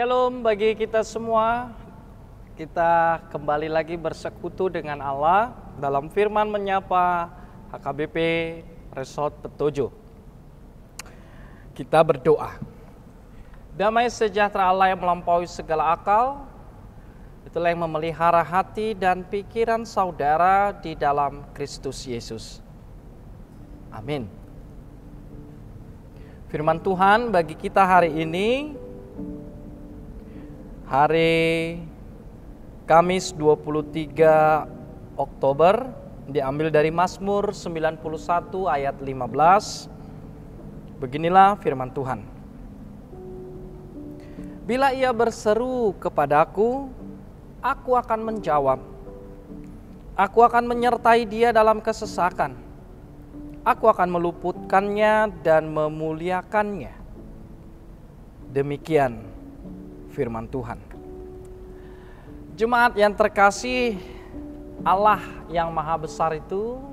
Shalom bagi kita semua. Kita kembali lagi bersekutu dengan Allah dalam firman menyapa HKBP Resort Petojo. Kita berdoa. Damai sejahtera Allah yang melampaui segala akal, itulah yang memelihara hati dan pikiran saudara di dalam Kristus Yesus. Amin. Firman Tuhan bagi kita hari ini, hari Kamis 23 Oktober, diambil dari Mazmur 91 ayat 15. Beginilah firman Tuhan. Bila ia berseru kepadaku, aku akan menjawab. Aku akan menyertai dia dalam kesesakan. Aku akan meluputkannya dan memuliakannya. Demikian firman Tuhan. Jemaat yang terkasih, Allah yang maha besar itu,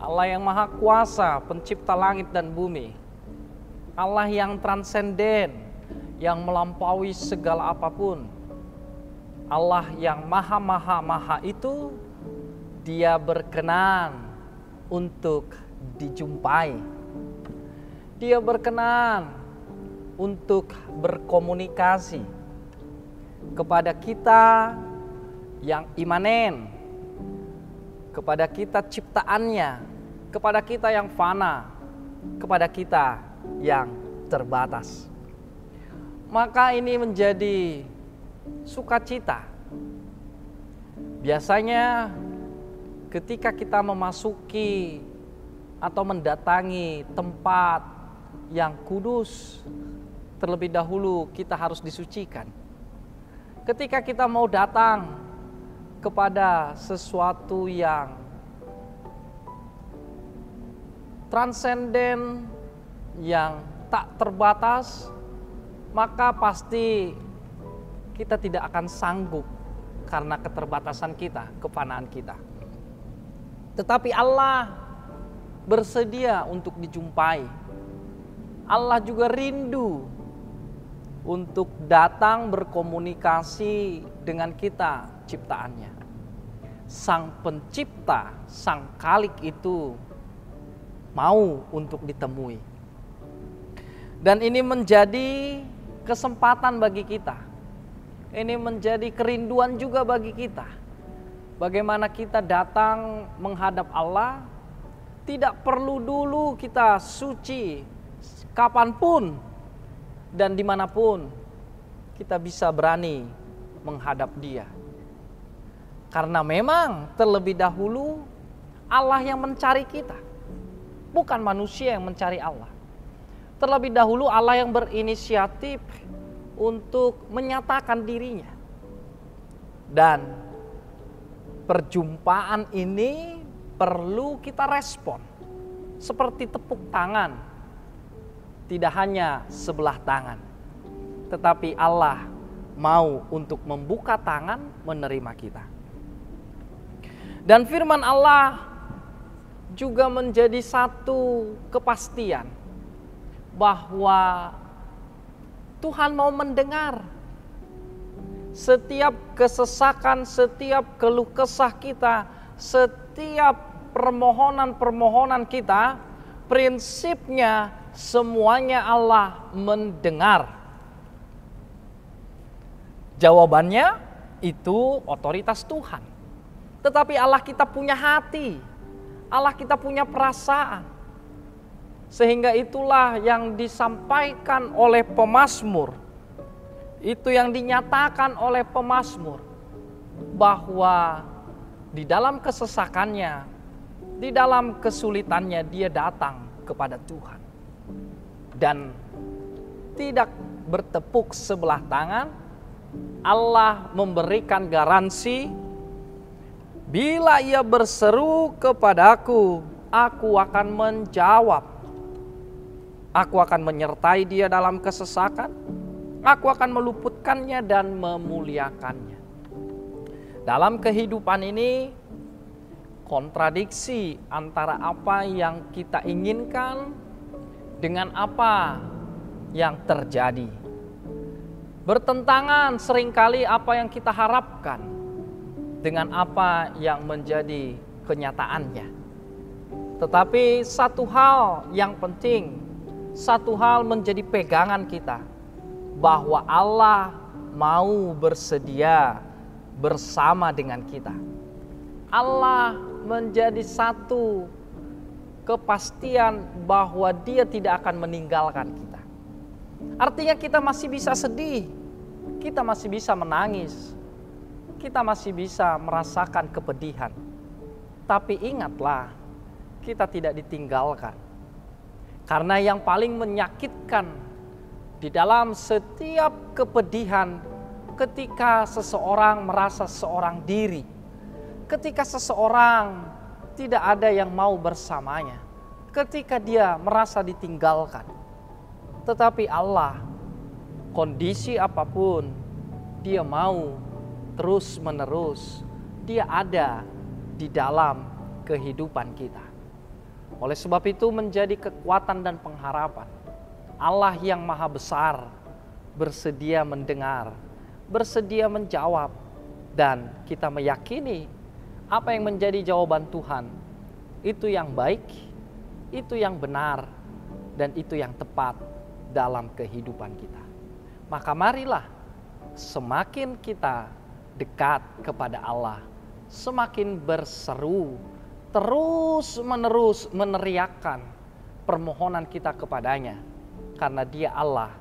Allah yang maha kuasa, pencipta langit dan bumi, Allah yang transenden, yang melampaui segala apapun, Allah yang maha itu, Dia berkenan untuk dijumpai. Dia berkenan untuk berkomunikasi kepada kita yang imanen, kepada kita ciptaannya, kepada kita yang fana, kepada kita yang terbatas. Maka ini menjadi sukacita. Biasanya ketika kita memasuki atau mendatangi tempat yang kudus, terlebih dahulu kita harus disucikan. Ketika kita mau datang kepada sesuatu yang transenden, yang tak terbatas, maka pasti kita tidak akan sanggup karena keterbatasan kita, kefanaan kita. Tetapi Allah bersedia untuk dijumpai. Allah juga rindu untuk datang berkomunikasi dengan kita, ciptaannya. Sang pencipta, sang khalik itu mau untuk ditemui. Dan ini menjadi kesempatan bagi kita. Ini menjadi kerinduan juga bagi kita. Bagaimana kita datang menghadap Allah, tidak perlu dulu kita suci, kapanpun dan dimanapun kita bisa berani menghadap Dia. Karena memang terlebih dahulu Allah yang mencari kita, bukan manusia yang mencari Allah. Terlebih dahulu Allah yang berinisiatif untuk menyatakan dirinya. Dan perjumpaan ini perlu kita respon seperti tepuk tangan. Tidak hanya sebelah tangan, tetapi Allah mau untuk membuka tangan menerima kita. Dan firman Allah juga menjadi satu kepastian bahwa Tuhan mau mendengar setiap kesesakan, setiap keluh kesah kita, setiap permohonan-permohonan kita. Prinsipnya semuanya Allah mendengar. Jawabannya itu otoritas Tuhan. Tetapi Allah kita punya hati, Allah kita punya perasaan. Sehingga itulah yang disampaikan oleh pemazmur. Itu yang dinyatakan oleh pemazmur. Bahwa di dalam kesesakannya, di dalam kesulitannya dia datang kepada Tuhan. Dan tidak bertepuk sebelah tangan, Allah memberikan garansi, bila ia berseru kepadaku, aku akan menjawab. Aku akan menyertai dia dalam kesesakan, aku akan meluputkannya dan memuliakannya. Dalam kehidupan ini, kontradiksi antara apa yang kita inginkan dengan apa yang terjadi. Bertentangan seringkali apa yang kita harapkan dengan apa yang menjadi kenyataannya. Tetapi satu hal yang penting, satu hal menjadi pegangan kita, bahwa Allah mau bersedia bersama dengan kita. Allah menjadi satu kepastian bahwa Dia tidak akan meninggalkan kita. Artinya kita masih bisa sedih, kita masih bisa menangis, kita masih bisa merasakan kepedihan. Tapi ingatlah, kita tidak ditinggalkan. Karena yang paling menyakitkan di dalam setiap kepedihan, ketika seseorang merasa seorang diri, ketika seseorang tidak ada yang mau bersamanya, ketika dia merasa ditinggalkan. Tetapi Allah, kondisi apapun, Dia mau terus-menerus, Dia ada di dalam kehidupan kita. Oleh sebab itu menjadi kekuatan dan pengharapan. Allah yang maha besar bersedia mendengar, bersedia menjawab, dan kita meyakini apa yang menjadi jawaban Tuhan itu yang baik, itu yang benar, dan itu yang tepat dalam kehidupan kita. Maka marilah semakin kita dekat kepada Allah, semakin berseru, terus-menerus meneriakkan permohonan kita kepadanya, karena Dia Allah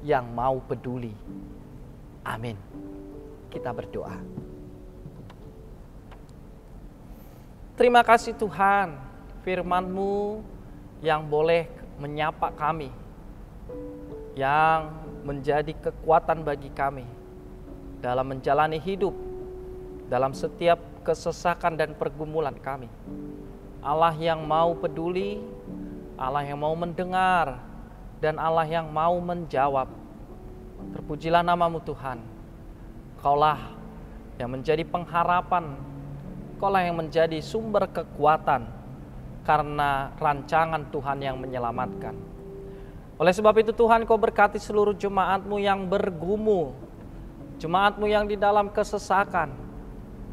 yang mau peduli. Amin. Kita berdoa. Terima kasih Tuhan, firman-Mu yang boleh menyapa kami, yang menjadi kekuatan bagi kami dalam menjalani hidup, dalam setiap kesesakan dan pergumulan kami. Allah yang mau peduli, Allah yang mau mendengar, dan Allah yang mau menjawab. Terpujilah nama-Mu Tuhan. Kaulah yang menjadi pengharapan, Kaulah yang menjadi sumber kekuatan, karena rancangan Tuhan yang menyelamatkan. Oleh sebab itu Tuhan, Kau berkati seluruh jemaat-Mu yang bergumul, jemaat-Mu yang di dalam kesesakan,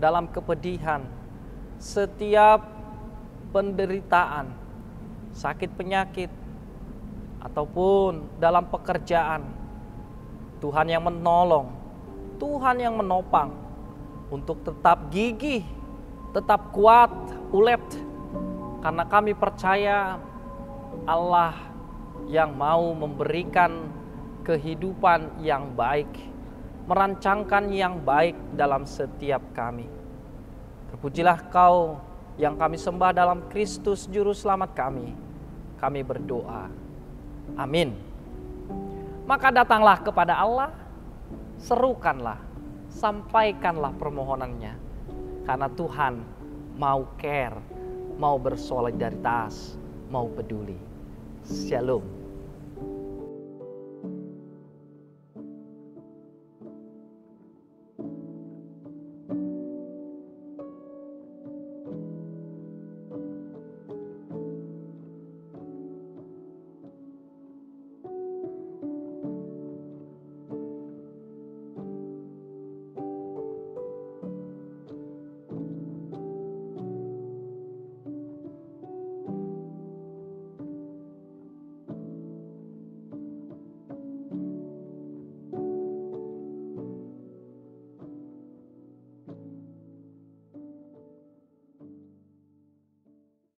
dalam kepedihan, setiap penderitaan, sakit penyakit, ataupun dalam pekerjaan. Tuhan yang menolong, Tuhan yang menopang untuk tetap gigih, tetap kuat, ulet, karena kami percaya Allah yang mau memberikan kehidupan yang baik, merancangkan yang baik dalam setiap kami. Terpujilah Kau yang kami sembah dalam Kristus Juru Selamat kami. Kami berdoa. Amin. Maka datanglah kepada Allah, serukanlah, sampaikanlah permohonannya, karena Tuhan mau care, mau bersolidaritas, mau peduli. Shalom.